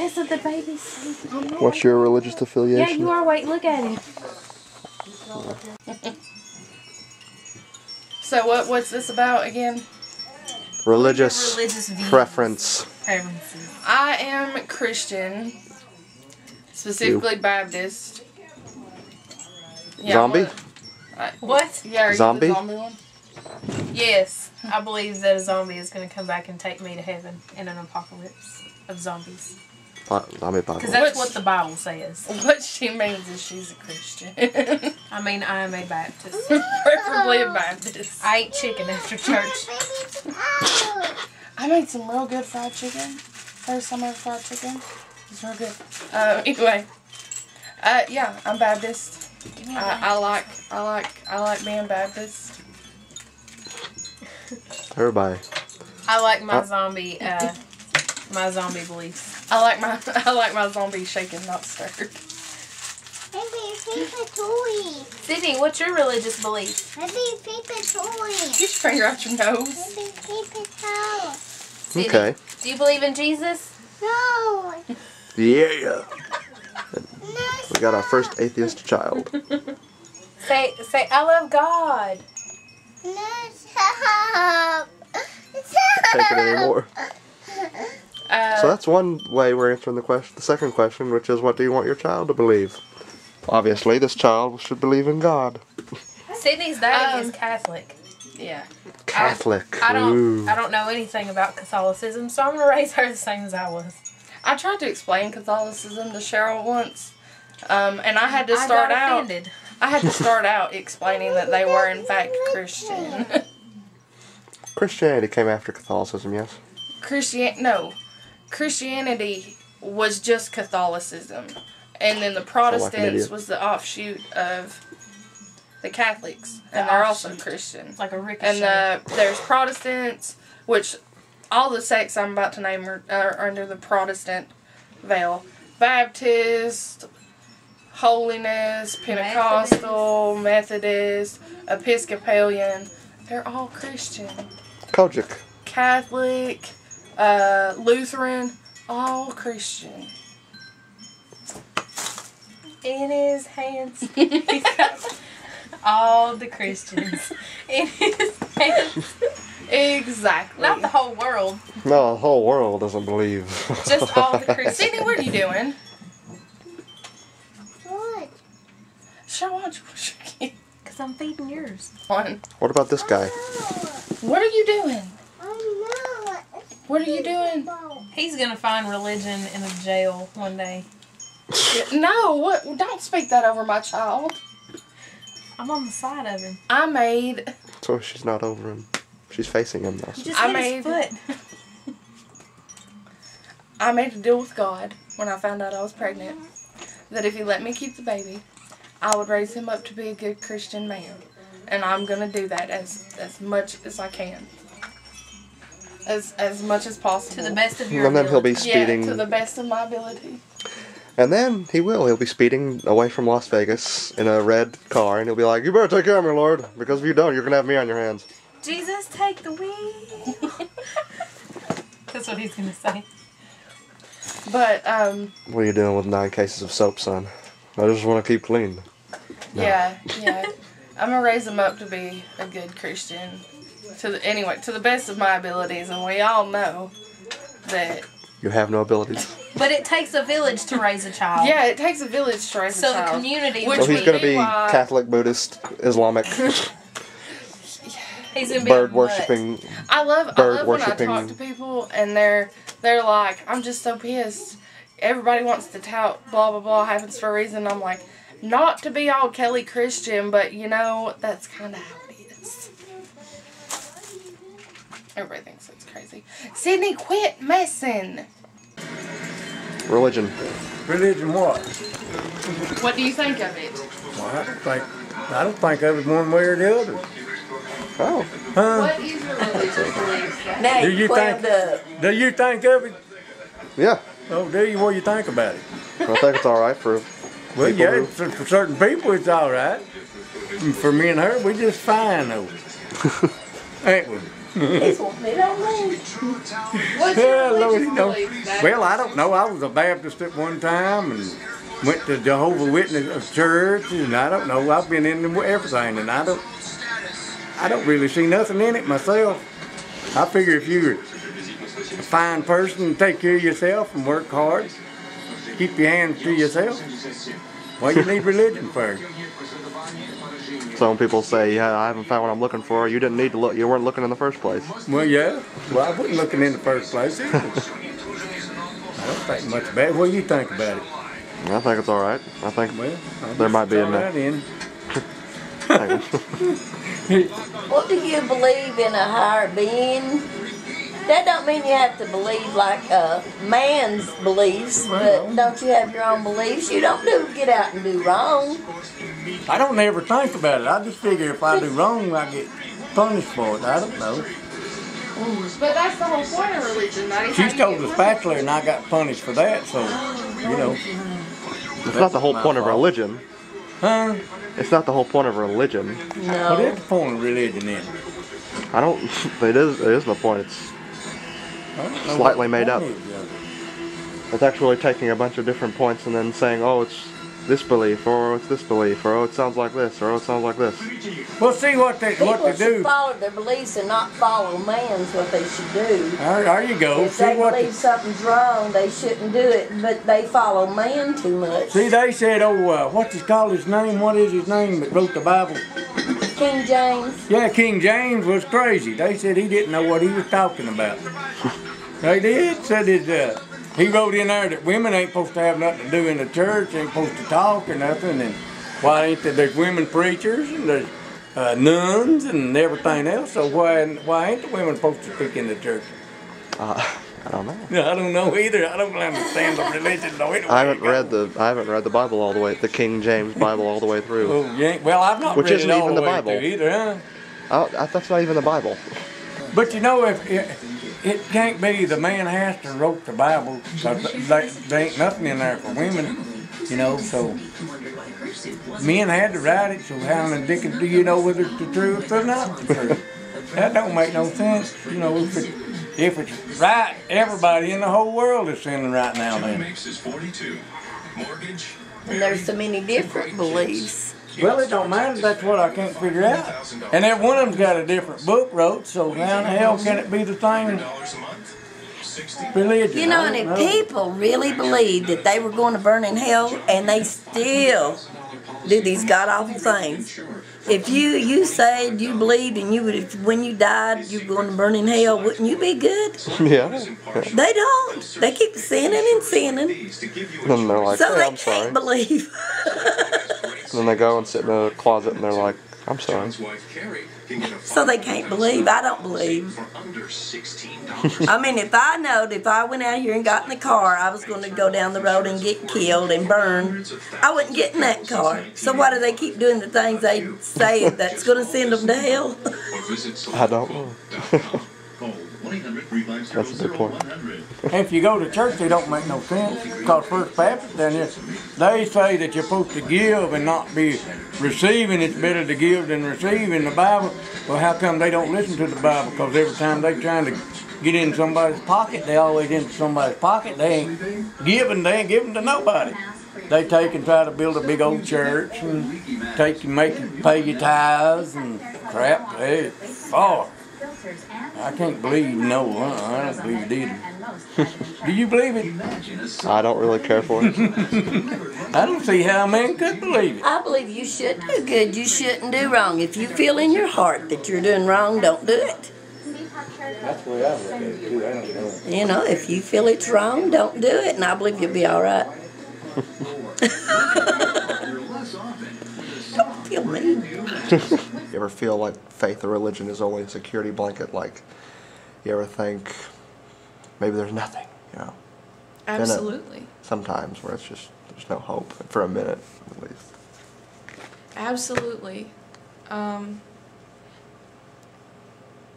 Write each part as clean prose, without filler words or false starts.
pissing the baby's sleep. What's your religious affiliation? Yeah, you are. Wait, look at him. So what's this about again? Religious views. preferences. I am Christian, specifically Baptist. Yeah, Zombie? What? Yeah, are you Zombie? the zombie one? Yes, I believe that a zombie is going to come back and take me to heaven in an apocalypse of zombies. Zombie Because apocalypse. that's what the Bible says. What she means is she's a Christian. I mean, I am a Baptist. Preferably a Baptist. I ate chicken after church. I made some real good fried chicken. First time I ever fried chicken. It's real good. Anyway. Yeah, I'm Baptist. I like being Baptist. Everybody. I like my zombie beliefs. I like my zombie shaken, not stirred. Baby, paper toy. Sydney, what's your religious belief? Baby, paper toy. Get your finger out your nose. Baby, paper towel. Sydney, Okay. do you believe in Jesus? No. Yeah. No. We got our first atheist child. Say, I love God. No, stop. Take it anymore. So that's one way we're answering the question. The second question, which is, what do you want your child to believe? Obviously, this child should believe in God. Sydney's daddy is Catholic. Yeah. Catholic. I Ooh. don't know anything about Catholicism, so I'm gonna raise her the same as I was. I tried to explain Catholicism to Cheryl once, and I had to I start got out. offended. I had to start out explaining that they were in fact Christian. Christianity came after Catholicism, yes? Christianity was just Catholicism, and then the like an Protestants idiot. was the offshoot of the Catholics, and they're also Christian. Like a ricochet. And there's Protestants, which all the sects I'm about to name are under the Protestant veil. Baptist, Holiness, Pentecostal, Methodist, Episcopalian. They're all Christian. Kojic. Catholic, Lutheran, all Christian. In his hands, he's got all the Christians in his hands. Exactly. Not the whole world, No, the whole world doesn't believe. just all the Christians. Sydney, what are you doing? What? Show watch your Because I'm feeding yours. on. What about this guy? What are you doing? Oh no. What are you doing? He's gonna find religion in a jail one day. No, what? Don't speak that over my child. I'm on the side of him. So she's not over him. She's facing him, though. You just I hit his foot. I made a deal with God when I found out I was pregnant that if He let me keep the baby, I would raise him up to be a good Christian man, and I'm gonna do that as much as I can, as much as possible. To the best of your And then he'll be ability. speeding. Yeah, to the best of my ability. And then he will. He'll be speeding away from Las Vegas in a red car, and he'll be like, "You better take care of me, Lord, because if you don't, you're going to have me on your hands." Jesus, take the wheel. That's what he's gonna say. But What are you doing with 9 cases of soap, son? I just want to keep clean. No. yeah, I'm gonna raise him up to be a good Christian. To the best of my abilities, and we all know that. You have no abilities. But it takes a village to raise a child. Yeah, it takes a village to raise a So child. the community. Which So he's would going to be be why- Catholic, Buddhist, Islamic, He's gonna be bird a mutt. worshipping. I love Bird when I worshipping. talk to people and they're like, I'm just so pissed. Everybody wants to tout blah blah blah happens for a reason. I'm like, not to be all Kelly Christian, but you know that's kind of how it is. Everybody thinks it's crazy. Sydney, quit messing. Religion. Religion what? What do you think of it? Well, I don't think of it one way or the other. Oh. Huh? What is your religious beliefs? Do you think of it? Yeah. Oh, do you? What do you think about it? I think it's all right for Well, people yeah, who- for certain people it's all right. And for me and her, we just fine though. Ain't we? He's wanting it on me. What's Yeah, your Lord, religious you know. belief, Dad? Well, I don't know. I was a Baptist at one time and went to Jehovah's Witness church, and I don't know. I've been in everything, and I don't really see nothing in it myself. I figure if you're a fine person, take care of yourself and work hard, keep your hands to yourself, why you need religion for? Some people say, yeah, I haven't found what I'm looking for. You didn't need to look. You weren't looking in the first place. Well, yeah. Well, I wasn't looking in the first place either. I don't think much about it. What do you think about it? I think it's all right. I think Well, there might be throw enough. that in. What do you believe in a higher being? That don't mean you have to believe like man's beliefs, but don't you have your own beliefs? You don't get out and do wrong. I don't ever think about it. I just figure if I do wrong, I get punished for it. I don't know. But that's the whole point of religion, buddy. She stole the spatula and I got punished for that, so, you know. It's not the whole point of religion. Huh? It's not the whole point of religion. What is No. the point of religion then? I don't. It is the point. It's I don't know Slightly what the made point up. is of it. It's actually taking a bunch of different points and then saying, oh, it's this belief, or it's this belief, or oh, it sounds like this, or oh, it sounds like this. Well, see what they People should do. follow their beliefs and not follow man's what they should do. There you go. If See they what believe something's wrong, they shouldn't do it, but they follow man too much. See, they said, oh, what's his called his name? What is his name that wrote the Bible? King James. Yeah, King James was crazy. They said he didn't know what he was talking about. They did. Said he wrote in there that women ain't supposed to have nothing to do in the church, ain't supposed to talk or nothing. And why ain't there's women preachers and there's nuns and everything else? So why ain't the women supposed to speak in the church? I don't know. I don't know either. I don't understand the religion though. Anyway, I haven't read the Bible all the way, the King James Bible all the way through. Oh, yeah. Well, I've not Which read isn't it all even the the way Bible. through either, huh? That's not even the Bible. But you know, if it can't be the man has to wrote the Bible, 'cause there ain't nothing in there for women, you know. So men had to write it. So how in the dickens do you know whether it's the truth or not the truth? That don't make no sense, you know. If it's right, everybody in the whole world is sinning right now. Then. And there's so many different beliefs. Well, it don't matter. That's what I can't figure out. And every one of them's got a different book wrote. So how in the hell can it be the same religion? You know, I and don't if know. people really believed that they were going to burn in hell and they still do these god-awful things, if you said you believed and you would, if when you died you were going to burn in hell, wouldn't you be good? Yeah. They don't. They keep sinning and sinning. And they're like, So hey, they I'm sorry. can't believe. And then they go and sit in a closet and they're like, I'm sorry. So they can't believe. I don't believe. I mean, if I knowed, if I went out here and got in the car, I was going to go down the road and get killed and burned, I wouldn't get in that car. So why do they keep doing the things they say that's going to send them to hell? I don't know. That's a good point. If you go to church, they don't make no sense. Because First Baptist down here, they say that you're supposed to give and not be receiving. It's better to give than receive in the Bible. Well, how come they don't listen to the Bible? Because every time they're trying to get in somebody's pocket, they always into somebody's pocket. They ain't giving to nobody. They take and try to build a big old church and take and make you pay your tithes and crap. It's far. I can't believe I don't believe it either. Do you believe it? I don't really care for it. I don't see how a man could believe it. I believe you should do good. You shouldn't do wrong. If you feel in your heart that you're doing wrong, don't do it. That's the way I look at it too. I don't know. You know, if you feel it's wrong, don't do it, and I believe you'll be all right. Don't feel mean. You ever feel like faith or religion is only a security blanket? Like, you ever think maybe there's nothing, you know? Absolutely. Sometimes where it's just, there's no hope, for a minute at least. Absolutely. And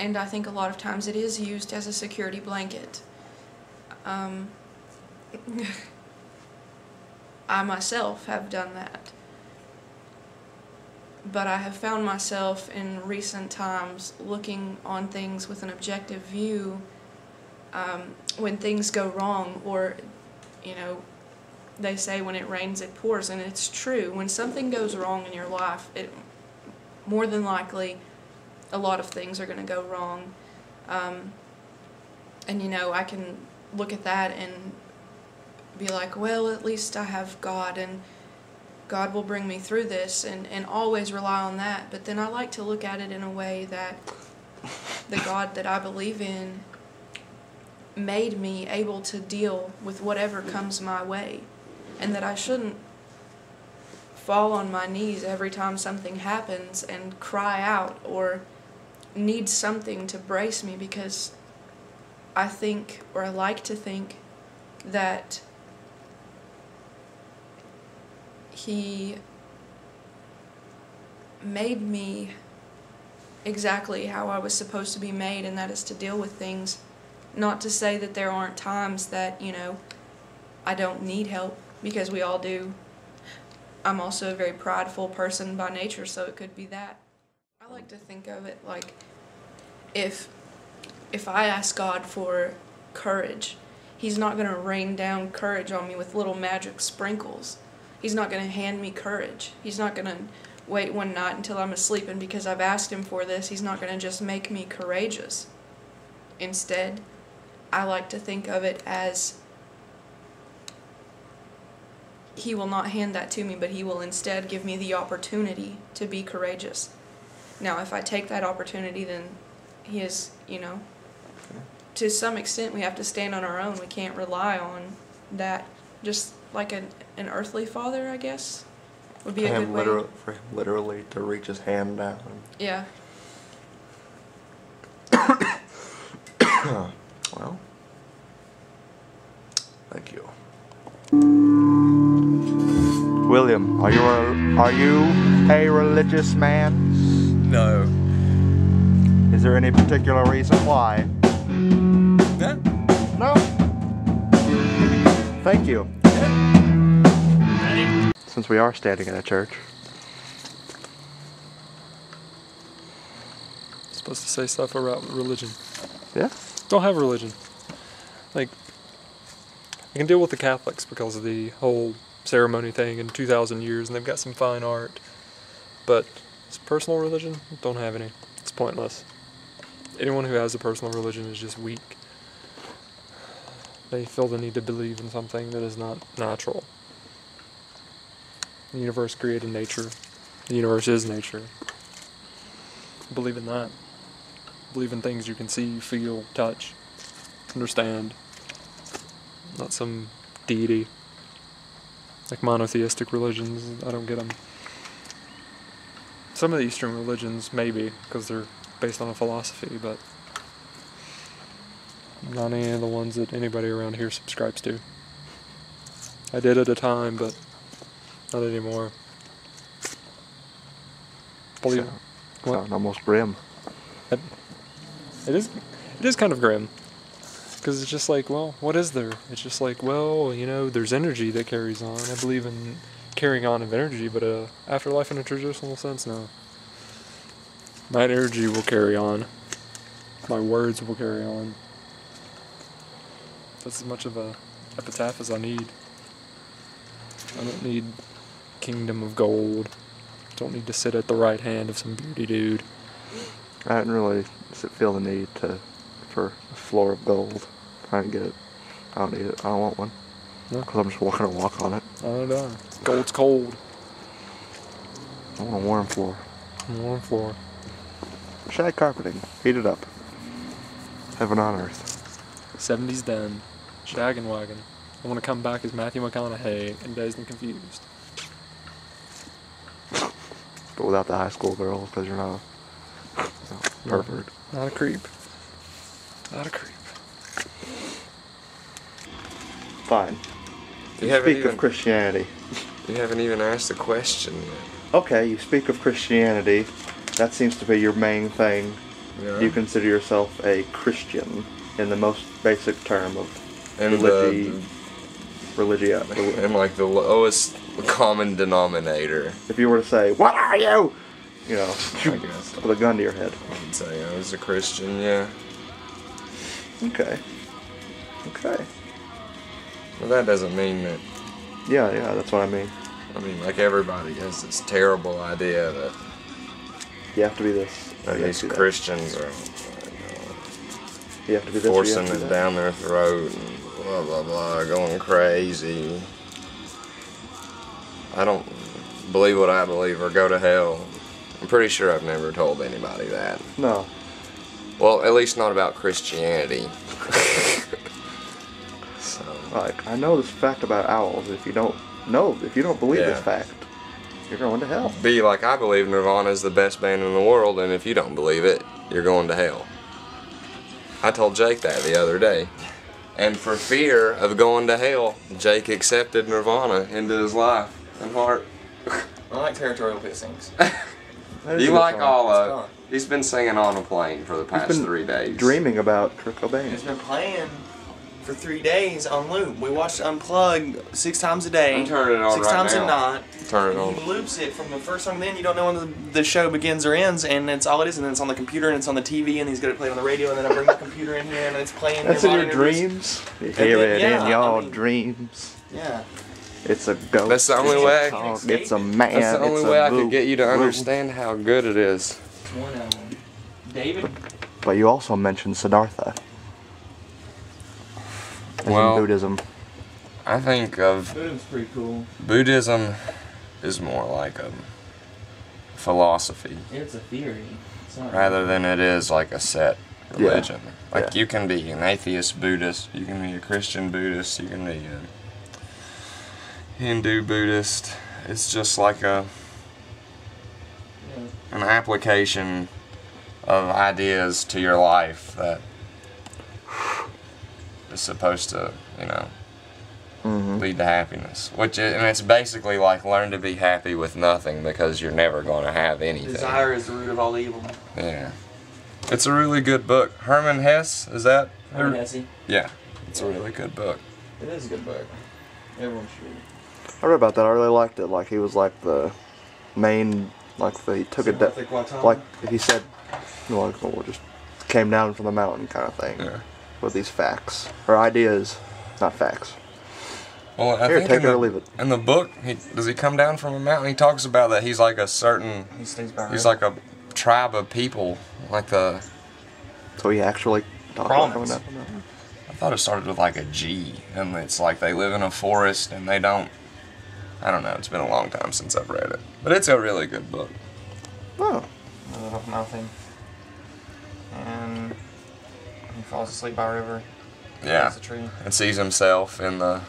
I think a lot of times it is used as a security blanket. I myself have done that. but I have found myself in recent times looking on things with an objective view when things go wrong, or, you know, they say when it rains it pours, and it's true. When something goes wrong in your life, it more than likely a lot of things are going to go wrong. And, you know, I can look at that and be like, well, at least I have God, and God will bring me through this, and always rely on that. But then I like to look at it in a way that the God that I believe in made me able to deal with whatever comes my way, and that I shouldn't fall on my knees every time something happens and cry out or need something to brace me, because I think, or I like to think, that He made me exactly how I was supposed to be made, and that is to deal with things. Not to say that there aren't times that, you know, I don't need help, because we all do. I'm also a very prideful person by nature, so it could be that. I like to think of it like, if I ask God for courage, He's not going to rain down courage on me with little magic sprinkles. He's not going to hand me courage. He's not going to wait one night until I'm asleep, and because I've asked Him for this, He's not going to just make me courageous. Instead, I like to think of it as He will not hand that to me, but He will instead give me the opportunity to be courageous. Now, if I take that opportunity, then He is, you know, to some extent we have to stand on our own. We can't rely on that. Just like an earthly father, I guess, would be a good way. For him literally to reach his hand down. Yeah. Well, thank you. William, are you a religious man? No. Is there any particular reason why? No. No? Thank you. Since we are standing in a church. Supposed to say stuff about religion. Yeah? Don't have religion. Like, I can deal with the Catholics because of the whole ceremony thing in 2,000 years, and they've got some fine art. But it's personal religion, don't have any. It's pointless. Anyone who has a personal religion is just weak. They feel the need to believe in something that is not natural. The universe created nature. The universe is nature. Believe in that. Believe in things you can see, feel, touch, understand. Not some deity. Like monotheistic religions, I don't get them. Some of the Eastern religions, maybe, because they're based on a philosophy, but not any of the ones that anybody around here subscribes to. I did at a time, but not anymore. Believe Sound almost grim. It is kind of grim. Because it's just like, well, what is there? It's just like, well, you know, there's energy that carries on. I believe in carrying on of energy, but afterlife in a traditional sense, no. My energy will carry on. My words will carry on. That's as much of a epitaph as I need. I don't need kingdom of gold. Don't need to sit at the right hand of some beauty dude. I didn't really feel the need for a floor of gold. I didn't get it. I don't need it. I don't want one. No. Because I'm just walking a walk on it. I don't know. Gold's cold. I want a warm floor. Warm floor. Shag carpeting. Heat it up. Heaven on earth. 70's done. Shaggin' wagon. I want to come back as Matthew McConaughey and Dazed and Confused. But without the high school girls, because you're not a pervert. Not a creep. Not a creep. Fine. You haven't Speak of Christianity. You haven't even asked a question yet. Okay, you speak of Christianity. That seems to be your main thing. Yeah. You consider yourself a Christian in the most basic term of And religia. and like the lowest common denominator. If you were to say, "What are you?" you know, I guess. with a gun to your head. I would say I was a Christian, yeah. Okay. Okay. Well, that doesn't mean that. Yeah, that's what I mean. I mean, like everybody has this terrible idea that You have to be this. these Christians are You have to be this. forcing it down their throat and blah blah blah, going crazy. I don't believe what I believe or go to hell. I'm pretty sure I've never told anybody that. No. Well, at least not about Christianity. So. Like, I know this fact about owls. If you don't believe this fact, you're going to hell. Be like, I believe Nirvana is the best band in the world, and if you don't believe it, you're going to hell. I told Jake that the other day. And for fear of going to hell, Jake accepted Nirvana into his life and heart. I like Territorial Pissings. You like all of. He's been singing on a plane for the past 3 days. Dreaming about Kurt Cobain. It's been playing for 3 days on loop. We watched Unplugged 6 times a day. I'm turning it on 6 right times now. a night. Turn it on. He loops it from the first song, then you don't know when the show begins or ends, and it's all it is, and then it's on the computer, and it's on the TV, and he's going to play it on the radio, and then I bring my computer in here, and it's playing. That's in your Nirvana dreams? You hear it in your dreams. Yeah. It's a ghost. That's the only way. It's a man. That's the only way I could get you to understand how good it is. It's one of them. David? But you also mentioned Siddhartha. As in Buddhism. I think of Buddhism's pretty cool. Buddhism is more like a philosophy It's a theory. It's not rather than it is like a set religion. Like you can be an atheist Buddhist, you can be a Christian Buddhist, you can be a Hindu Buddhist. It's just like an application of ideas to your life that is supposed to, you know, lead to happiness. And it's basically like learn to be happy with nothing because you're never going to have anything. Desire is the root of all evil. Yeah. It's a really good book. Herman Hesse, is that? Herman Hesse? Yeah. It's a really good book. It is a good book. Everyone should read it. I read about that. I really liked it. Like, he was like the main, like, he took it, like, he said, you know, like, well, just came down from the mountain kind of thing. Yeah. With these facts. Or ideas, not facts. Well, I Here, think take it or leave it. in the book, does he come down from a mountain? He talks about that he's like a certain, he's like a tribe of people, like the... So he actually talked about coming down from the mountain? I thought it started with like a G, and it's like they live in a forest and they don't, I don't know, it's been a long time since I've read it. But it's a really good book. Oh. Of nothing. And he falls asleep by a river. Yeah. A tree. And sees himself in the...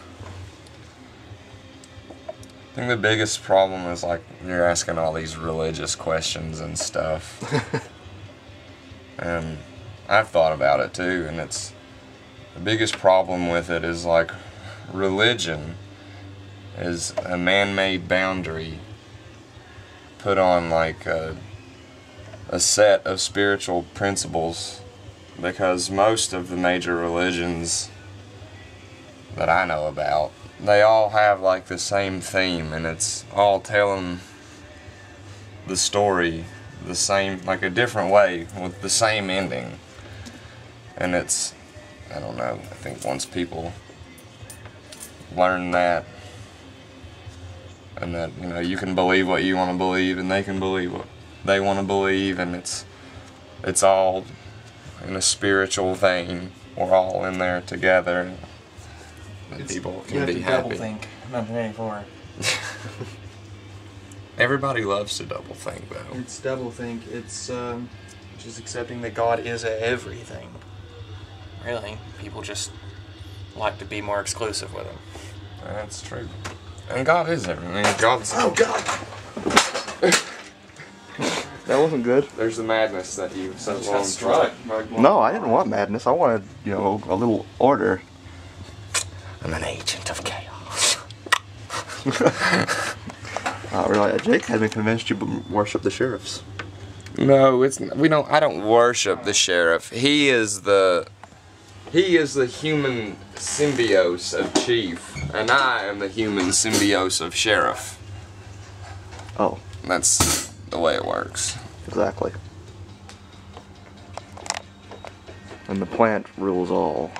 I think the biggest problem is like you're asking all these religious questions and stuff. And I've thought about it too, and it's the biggest problem with it is like religion is a man-made boundary put on like a set of spiritual principles, because most of the major religions that I know about, they all have like the same theme, and it's all telling the story the same, like a different way with the same ending. And it's, I don't know, I think once people learn that, and that, you know, you can believe what you want to believe and they can believe what they want to believe, and it's all in a spiritual vein, we're all in there together. And people can be happy. Double think. 1984. Everybody loves to double think, though. It's double think. It's just accepting that God is everything. Really, people just like to be more exclusive with Him. That's true. And God is everything. God's. Oh God! That wasn't good. There's the madness that you so Just long struck. No, I didn't want madness. I wanted, you know, a little order. I'm an agent of chaos. Really, Jake had me convinced you worship the sheriffs. No, it's we don't. I don't worship the sheriff. He is the human symbiose of chief, and I am the human symbiose of sheriff. Oh, That's the way it works. Exactly. And the plant rules all.